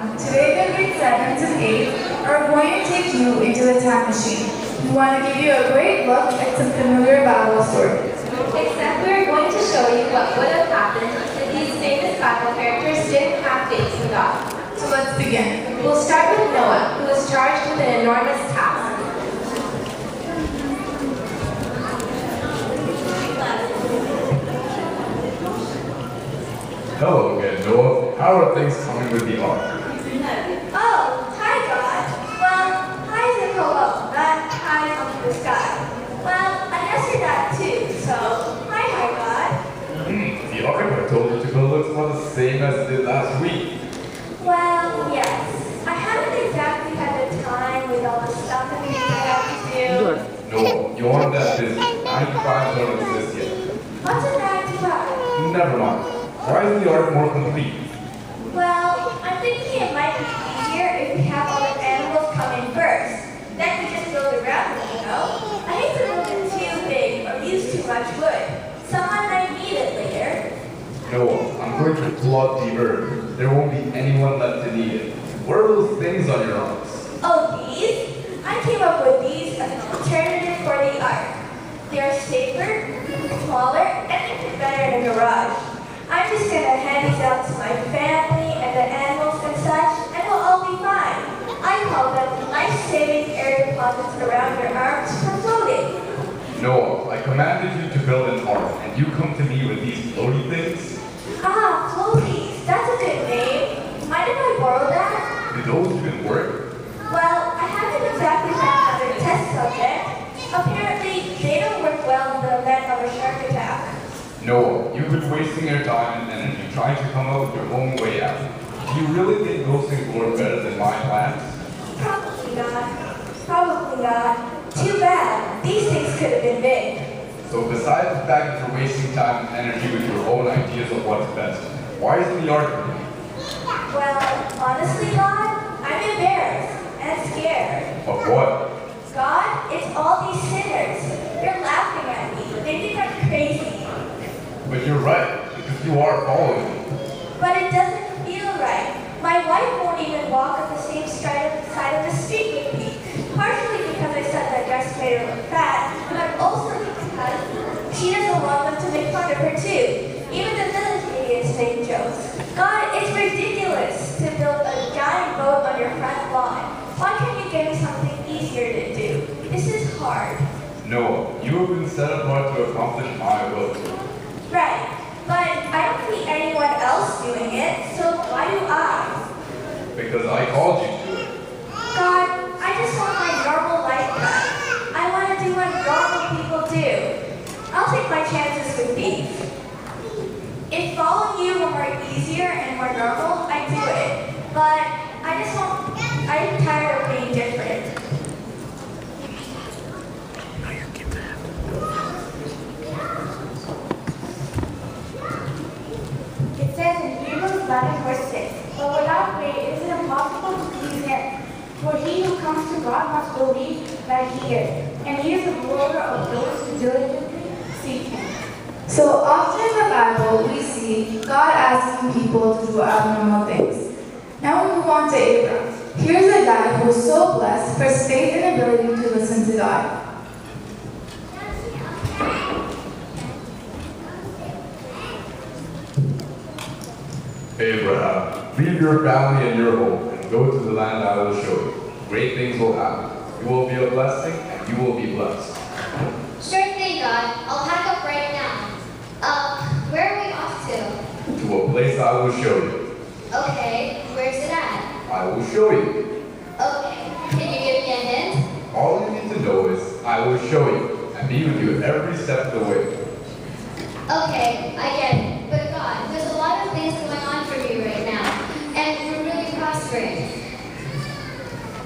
Today the grade 7s and 8 are going to take you into a time machine. We want to give you a great look at some familiar Bible stories. Except we're going to show you what would have happened if these famous Bible characters didn't have faith in God. So let's begin. We'll start with Noah, who was charged with an enormous task. Hello again, Noah. How are things coming with the ark? Oh, hi God. Well, hi's a hello, not hi up in the sky. Well, I guess you're that too, so hi God. The ark I told you to go looks about the same as it did last week. Well, yes. I haven't exactly had the time with all the stuff that I have to do. Noah, you aren't that busy. 95 don't exist yet. What's a 9 to 5? Never mind. Why is the ark more complete? Well, I'm thinking it might be easier if we have all the animals come in first. Then we just build around them, you know? I hate to build it too big or use too much wood. Someone might need it later. Noah, I'm going to flood the earth. There won't be anyone left to need it. What are those things on your arms? Oh, these? I came up with these as an alternative for the ark. They are safer, smaller, and they fit better in a garage. I'm just going to hand these out to my family and the animals and such, and we'll all be fine. I call them life-saving air deposits around your arms for floating. Noah, I commanded you to build an ark, and you come to me with these floaty things? Ah, floaties. That's a good name. Mind if I borrow that? Do those even work? Well, I haven't exactly found another test subject. Apparently, they don't work well in the event of a shark attack. Noah, you've been wasting your time and energy trying to come up with your own way out. Do you really think those things work better than my plans? Probably not. Probably not. Too bad. These things could have been big. So besides the fact that you're wasting time and energy with your own ideas of what's best, why isn't the ark complete? Well, honestly, God, I'm embarrassed and scared. Of what? God, it's all these sinners. They're laughing at me. They think I'm crazy. But you're right, because you are following me. But it doesn't feel right. My wife won't even walk up the same side of the street with me. Partially because I said that dress made her look fat, but also because she doesn't want them to make fun of her too. Even the village idiots make jokes. God, it's ridiculous to build a giant boat on your front lawn. Why can't you give me something easier to do? This is hard. Noah, you have been set apart to accomplish my will. Right, but I don't see anyone else doing it, so why do I? Because I called you to it. God, I just want my normal life back. I want to do what normal people do. I'll take my chances with these. If following you were more easier and more normal, I'd do it. But I'm tired of being different. It says in Hebrews 11 verse 6, but without faith it is impossible to please him. For he who comes to God must believe that he is, and he is the rewarder of those who diligently seek him. So often in the Bible, we see God asking people to do abnormal things. Now we move on to Abraham. Here's a guy who was so blessed for his faith and ability to listen to God. Abraham, leave your family and your home and go to the land I will show you. Great things will happen. You will be a blessing and you will be blessed. Sure thing, God. I'll pack up right now. Where are we off to? To a place I will show you. Okay, where's it at? I will show you. Okay, can you give me a hint? All you need to know is I will show you and be with you every step of the way. Okay, I get it. But God, there's a lot of things going on for me right now, and we're really prospering.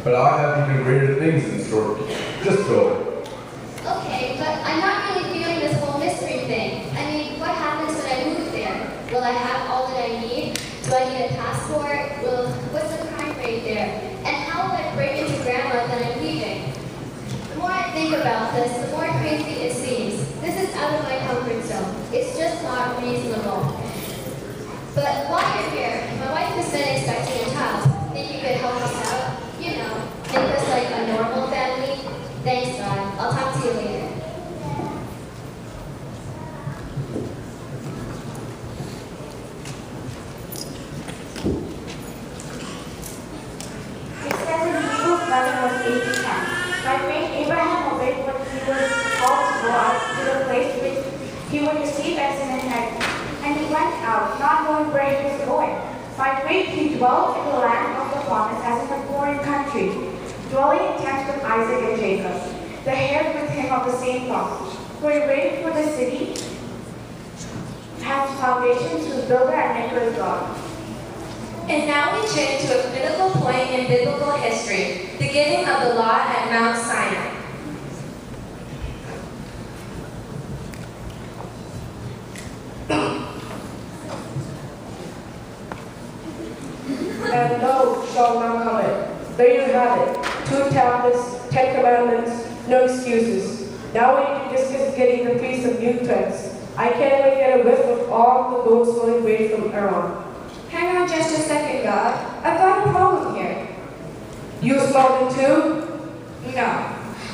But I have even greater things in store for you. Just go. Okay, but I'm not really feeling this whole mystery thing. I mean, what happens when I move there? Will I have all that I need? Do I need a passport? What's the crime rate there? And how will I break into Grandma that I'm leaving? The more I think about this, the more crazy it seems. This is out of my comfort zone. It's just not reasonable. But while you're here, my wife has been expecting a child. dwelt in the land of the promise as in a foreign country, dwelling in tents with Isaac and Jacob, the heirs with him of the same thought. For he waited for the city, has foundations whose builder and maker is God. And now we turn to a critical point in biblical history, the giving of the law at Mount Sinai. And no shall not come it. There you have it. 2 tablets, 10 commandments, no excuses. Now we need to discuss getting the piece of new threads. I can't even get a whiff of all the goats flowing away from Aaron. Hang on just a second, God. I've got a problem here. You smelled it too? No.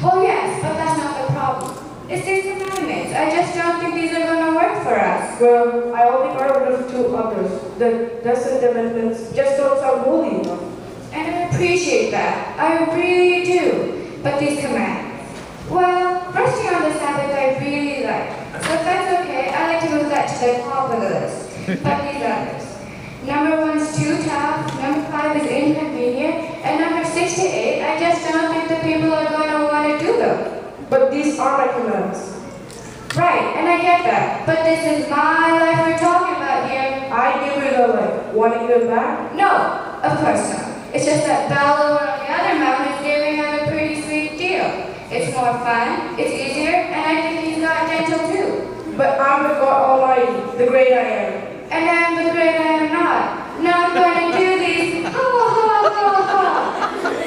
Well, yes, but that's not the problem. It's these commandments. I just don't think these are going to work for us. Well, I only heard of 2 others. The dozen amendments just don't sound holy enough. And I appreciate that. I really do. But these commands. Well, resting on the Sabbath I really like. So if that's okay, I like to move that to the top of the list. But these others. Number 1's too tough, number 5 is inconvenient, and number 6 to 8, I just don't think the people are going to want to do them. But these are my commands. Right, and I get that. But this is my life we're talking about here. I give you the life. Want to give it back? No, of course not. It's just that Bella on the other mountain is giving us a pretty sweet deal. It's more fun, it's easier, and I think he's got dental too. But I'm the God Almighty, the great I am. And I'm the great I am not. Not going to do these. Ha ha ha ha.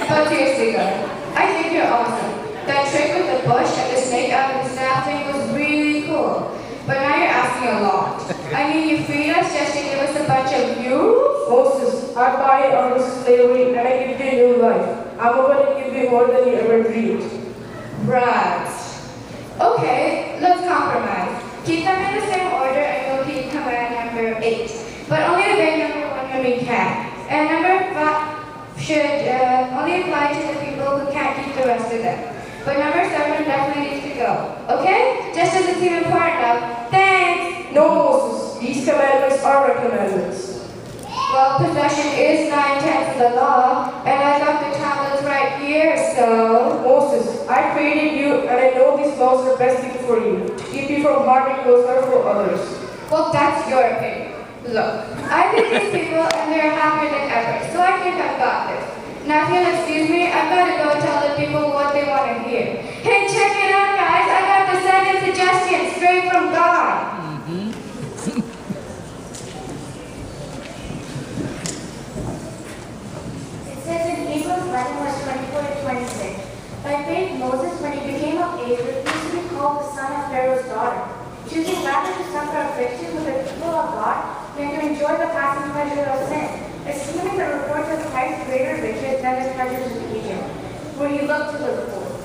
But seriously, God, I think you're awesome. That trick with the bush and the snake out of the staff thing was really cool. But now you're asking a lot. I mean, you freed us just to give us a bunch of euros? Moses, I buy you out of slavery and I give you a new life. I'm going to give you more than you ever dreamed. Right. Okay, let's compromise. Keep them in the same order and we'll keep command number 8. But only obey number 1 when we can. And number 5 should only apply to the people who can't keep the rest of them. But number 7 definitely needs to go. Okay? Just as it's even part of. Thanks! No, Moses, these commandments are my commandments. Well, possession is 9/10 of the law, and I got the tablets right here, so... Moses, I created you and I know these laws are best thing for you, to keep you from harming those hurtful others. Well, that's your opinion. Look, I think these people and they're happier than ever, so I think I've got this. Now, if you'll excuse me, I've got to go tell the people what they want to hear. Hey, check it out, guys. I got the 7 suggestions straight from God. It says in Hebrews 11, verse 24 to 26, by faith Moses, when he became of age, refused to be called the son of Pharaoh's daughter, choosing rather to suffer affliction with the people of God than to enjoy the passing pleasure of sin, esteeming the reproach of Christ greater riches than the pleasures of Egypt, where he looked to the reward.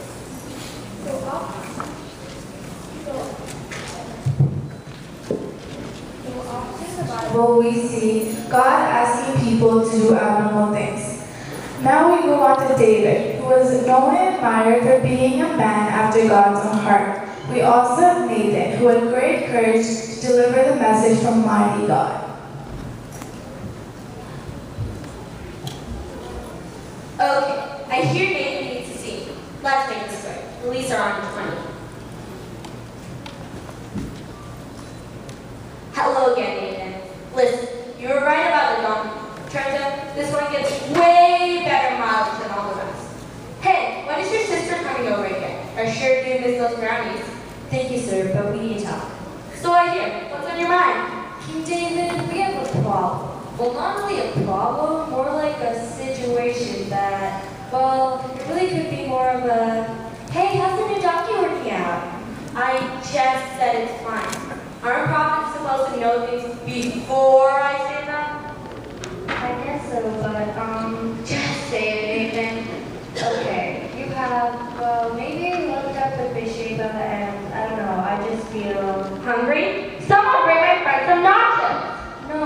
Well, we see God asking people to do abnormal things. Now we go on to David, who was known and admired for being a man after God's own heart. We also have Nathan, who had great courage to deliver the message from mighty God. Okay, I hear Nathan needs to see. Let's make this quick. Release her on 20. Hello again, Nathan. Listen, you were right about the donkey. Turns out this one gets way better mileage than all the rest. Hey, when is your sister coming over again? I sure do miss those brownies. Thank you, sir, but we need to talk. So I hear. What's on your mind? King David, we have a problem. Well, not really a problem, more like a situation that, well, it really could be more of a, hey, how's the new donkey working out? I just said it's fine. Aren't prophets supposed to know things before I say them? I guess so, but, just say it, Nathan. Okay, you have, well, maybe looked up the Bathsheba and, I don't know, I just feel... Hungry? Someone bring my friend some nachos! No,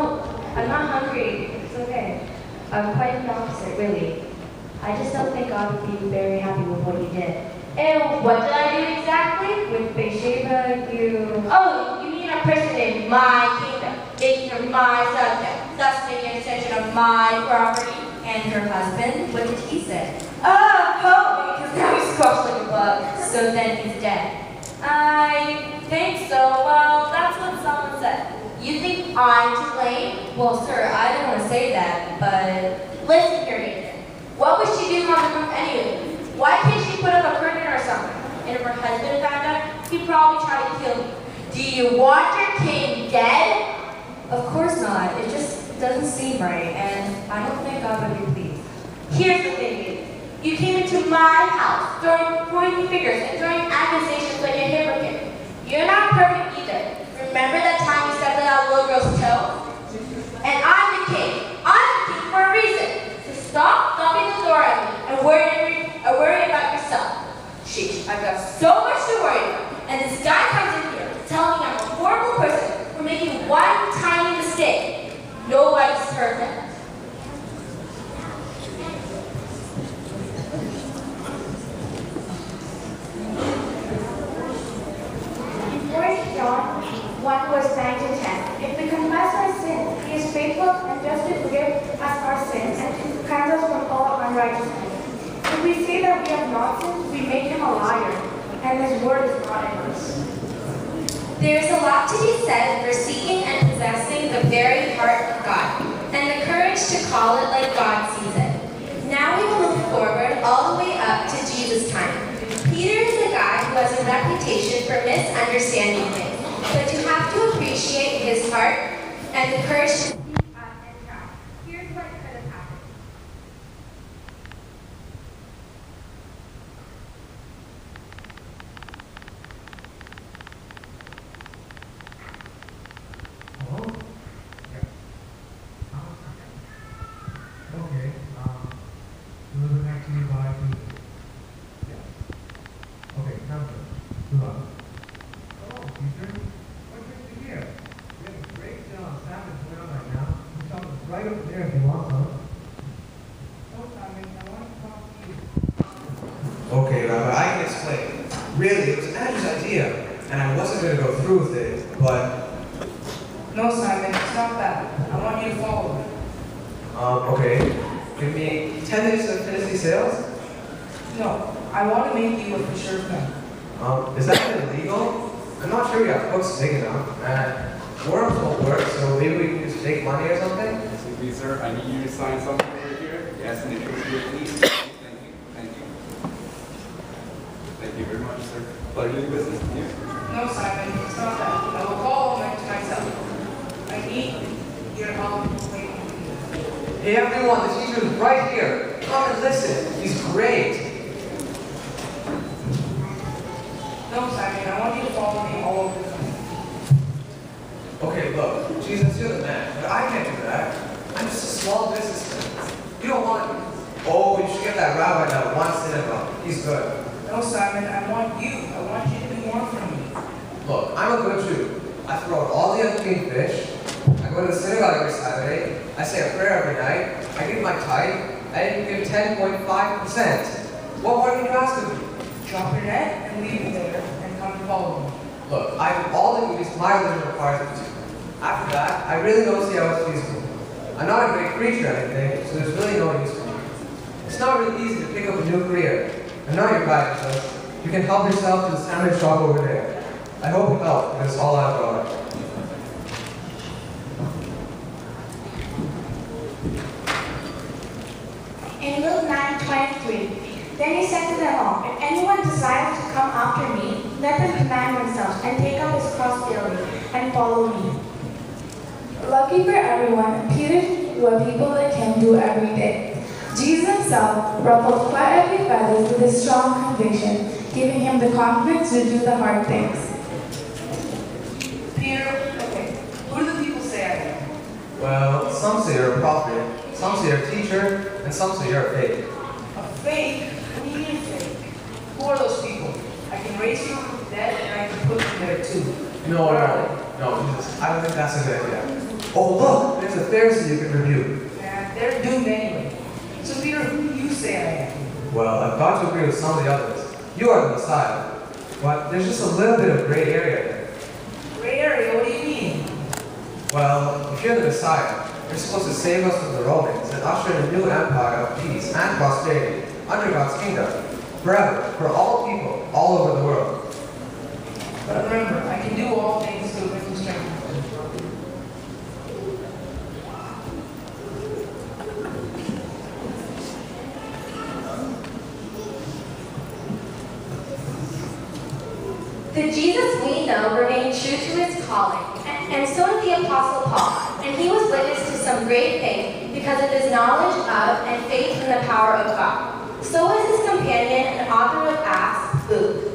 I'm not hungry. It's okay. I'm quite the opposite, really. I just don't think God would be very happy with what you did. And what did I do exactly? With Bathsheba, you... Oh, you mean a person in my kingdom, making her my subject. thus making an extension of my property. And her husband, what did he say? Help me, because now he's squashed like a bug. So then he's dead. I think so. Well, that's what someone said. You think I'm to blame? Well, sir, I don't want to say that, but Listen here, Nathan. What was she doing on the roof anyway? Why can't she put up a curtain or something? And if her husband found out, he'd probably try to kill me. Do you want your king dead? of course not. It just doesn't seem right, and I don't think God would be pleased. Here's the thing, Nathan. You came into my house, pointing fingers and throwing accusations like a hypocrite. You're not perfect either. Remember that time you stepped on that little girl's toe? And I'm the king. I'm the king for a reason. So stop thumping the door at me and worry about yourself. Sheesh, I've got so much to worry about. And this guy comes in here telling me I'm a horrible person for making one tiny mistake. Nobody's perfect. In 1 John 1 verse 9 to 10, if we confess our sins, he is faithful and just to forgive us our sins and to cleanse us from all unrighteousness. If we say that we have not sinned, we make him a liar, and his word is not in us. There's a lot to be said for seeking and possessing the very heart of God, and the courage to call it like God sees it. Now we will move forward all the way up to Jesus' time. Peter is a guy who has a reputation for misunderstanding things, but you have to appreciate his heart and the courage to speak up and try. Here's what could have happened. Hello? Okay, deliver back to you by Tuesday. Yeah. Okay, sounds good. Good luck. Hello, teacher. What good to hear? We have a great Sabbath going on right now. You can come right over there if you want some. Oh, Simon, I want to talk to you. Okay, Rabbi, I can explain. Really, it was Andrew's idea, and I wasn't going to go through with it, but... No, Simon, it's not that. I want you to follow me. Okay. Give me 10 minutes to finish these sales? No, I want to make you a fisherman. Is that illegal? I'm not sure we have books big enough, and worms won't work, so maybe we can use fake money or something? Excuse me, sir. I need you to sign something over here. Yes, and initials here, please. Thank you. Thank you. Thank you very much, sir. Pleasure doing business with you. No, Simon, it's not that. I will call him to myself. I need your help. Hey everyone, the teacher is right here. Come and listen. He's great. No, Simon, I want you to follow me all over the place. Okay, look, Jesus, you're the man, but I can't do that. I'm just a small businessman. You don't want... Oh, you should get that rabbi that one synagogue. He's good. No, Simon, I want you. I want you to do more for me. Look, I'm a good Jew. I throw out all the unclean fish. I go to the synagogue every Saturday. I say a prayer every night. I give my tithe. I even give 10.5%. What more can you ask of me? Drop your net and leave it there and come to follow me. Look, I do all the duties my religion requires me to. After that, I really don't see how it's feasible. I'm not a great preacher or anything, so there's really no use for me. It's not really easy to pick up a new career. And now you're back, Jesus. You can help yourself to the sandwich shop over there. I hope you help, because it's all I've got. In Luke 9:23, then he said to them all, if anyone desires to come after me, let them deny themselves and take up his cross daily and follow me. Lucky for everyone, Peter did what people like him do every day. Jesus himself ruffled quite every feather with his strong conviction, giving him the confidence to do the hard things. Peter, okay, who do the people say I am? Well, some say you're a prophet, some say you're a teacher, and some say you're a fake. A fake? What do you mean fake? Who are those people? I can raise you from the dead and I can put you there too. No, Jesus, I don't think that's a good idea. Oh, look, there's a Pharisee you can review. Yeah, they're doomed anyway. So Peter, who do you say I am? Well, I've got to agree with some of the others. You are the Messiah. But there's just a little bit of gray area there. Gray area, what do you mean? Well, if you're the Messiah, You're supposed to save us from the Romans and usher in a new empire of peace and prosperity under God's kingdom, forever, for all people, all over the world. But remember, I can do all things through Him who strengthens me. The Jesus we know remained true to his calling, and so did the Apostle Paul, and he was witness to some great things because of his knowledge of and faith in the power of God. So was his companion and author of Acts, Luke.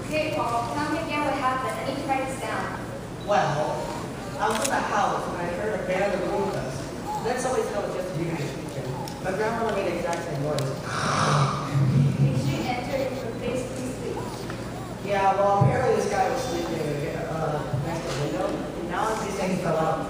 Okay, Paul, tell me again what happened. I need to write this down. Well, I was in the house when I heard a band of rumors. Then somebody said it was just you speaking. My grandmother made the exact same noise. Did she enter into the place peacefully? Yeah, well, apparently this guy was sleeping next to the window, and now he's saying he fell out.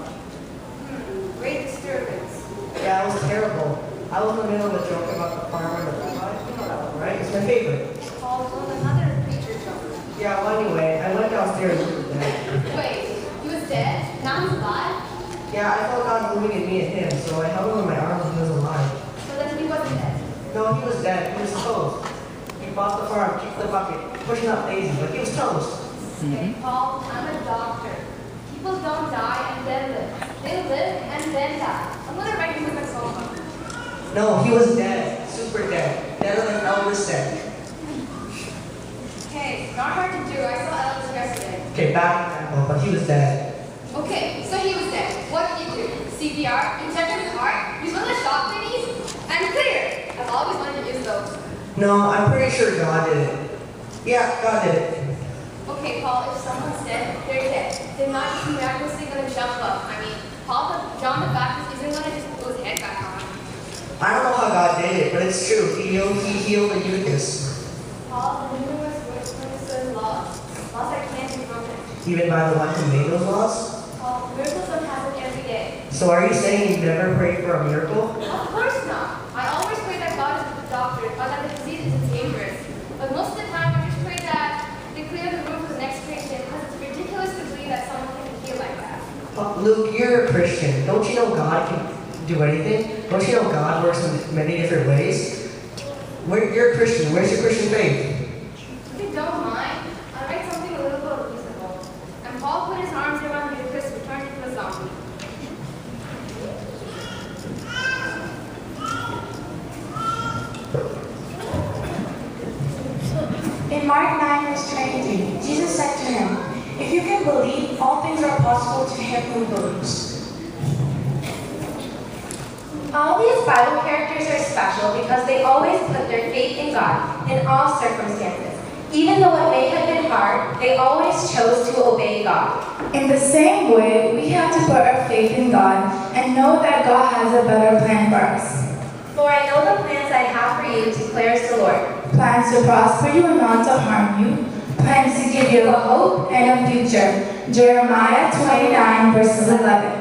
Great disturbance. Yeah, it was terrible. I was in the middle of a joke about the farmer and the rabbi. You know that one, right? It's my favorite. Paul told another preacher joke. Yeah, well, anyway, I went downstairs and he was dead. Wait, he was dead? Now he's alive? Yeah, I felt God moving at me and him, so I held him in my arms and he was alive. So then he wasn't dead. No, he was dead. He was toast. He bought the farm, kicked the bucket, pushing up Daisy, but he was toast. Hey, Paul, I'm a doctor. People don't die and then live. They live and then die. I'm gonna write you a song. No, he was dead. Super dead. Deader than Elvis said. Hey, not hard to do. I saw Elvis yesterday. Okay, bad example, but he was dead. Okay, so he was dead. What did you do? CPR, injected his heart, use one of the shock thingies, and clear. I've always wanted to use those. No, I'm pretty sure God did it. Yeah, God did it. Okay, Paul, if someone's dead, they're dead. They're not just miraculously gonna jump up. I mean, John the Baptist isn't gonna just put his head back on. I don't know how God did it, but it's true. He healed the eunuchs. Paul, the numerous witnesses laws. Laws that can't be broken. Even by the one who made those laws? Paul, miracles don't happen every day. So are you saying you never prayed for a miracle? Of course not. I always pray that God is the doctor, or that the disease is dangerous. But most of the time, I just pray that they clear the room for the next patient, because it's ridiculous to believe that someone can heal like that. Luke, you're a Christian. Don't you know God can do anything? Don't you know God works in many different ways? You're a Christian. Where's your Christian faith? If you don't mind, I'll write something a little bit reasonable. And Paul put his arms around Eucharist, who turned into a zombie. In Mark 9, verse 23, Jesus said to him, "If you can believe, all things are possible to him who believes." All these Bible characters are special because they always put their faith in God in all circumstances. Even though it may have been hard, they always chose to obey God. In the same way, we have to put our faith in God and know that God has a better plan for us. For I know the plans I have for you, declares the Lord. Plans to prosper you and not to harm you. Plans to give you a hope and a future. Jeremiah 29, verses 11.